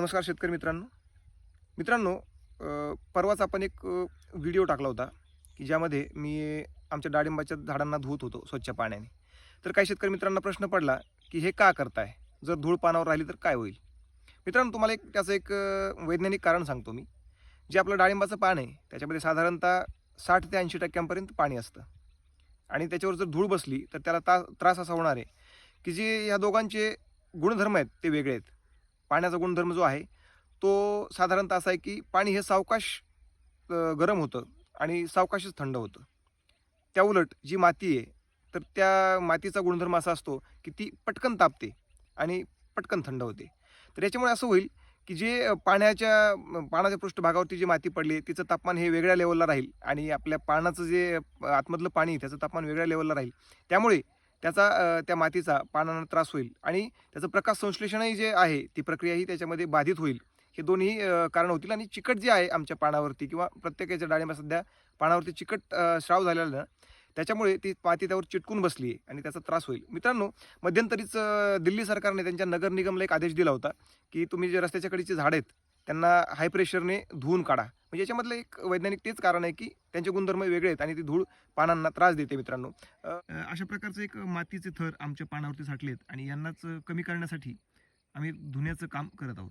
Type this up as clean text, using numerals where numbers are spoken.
नमस्कार शेतकरी मित्रांनो, परवाच आपण एक व्हिडिओ टाकला होता की ज्यामध्ये मी आमच्या डाळिंबाच्या झाडांना धुवत होतो स्वच्छ पाण्याने. तर काही शेतकरी मित्रांना प्रश्न पडला की हे का करताय? जर धूळ पानावर राहिली तर काय होईल? मित्रांनो, तुम्हाला त्याचं एक वैज्ञानिक कारण सांगतो मी. जे आपलं डाळिंबाचं पान आहे त्याच्यामध्ये साधारणतः 60 ते 80% पाणी असतं आणि त्याच्यावर जर धूळ बसली तर त्याला त्रास असा होणार आहे की जे ह्या दोघांचे गुणधर्म आहेत ते वेगळे आहेत. पाण्याचा गुणधर्म जो आहे तो साधारणतः असा आहे की पाणी हे सावकाश गरम होतं आणि सावकाशच थंड होतं. त्याउलट जी माती आहे, तर त्या मातीचा गुणधर्म असा असतो की ती पटकन तापते आणि पटकन थंड होते. तर याच्यामुळे असं होईल की जे पानाच्या पृष्ठभागावरती जी माती पडली आहे, तिचं तापमान हे वेगळ्या लेव्हलला राहील आणि आपल्या पानाचं जे आतमधलं पाणी आहे, त्याचं तापमान वेगळ्या लेव्हलला राहील. त्यामुळे त्या मातीचा पानांना त्रास होईल आणि त्याचं प्रकाश संश्लेषणही जे आहे, ती प्रक्रियाही त्याच्यामध्ये बाधित होईल. हे दोन्ही कारणं होतील आणि चिकट जे आहे आमच्या पानावरती किंवा प्रत्येकाच्या डाळिंबात सध्या पानावरती चिकट स्राव झालेला ना, त्याच्यामुळे ती माती त्यावर चिटकून बसली आहे आणि त्याचा त्रास होईल. मित्रांनो, मध्यंतरीच दिल्ली सरकारने त्यांच्या नगर निगमला एक आदेश दिला होता, की तुम्ही जे रस्त्याच्या कडेची झाडं आहेत, त्यांना हाय प्रेशरने धुवून काढा. म्हणजे याच्यामधलं एक वैज्ञानिक तेच कारण आहे, की त्यांचे गुणधर्म वेगळे आहेत आणि ती धूळ पानांना त्रास देते मित्रांनो. अशा प्रकारचे एक मातीचे थर आमच्या पानावरती साठलेत आणि यांनाच कमी करण्यासाठी आम्ही धुण्याचं काम करत आहोत.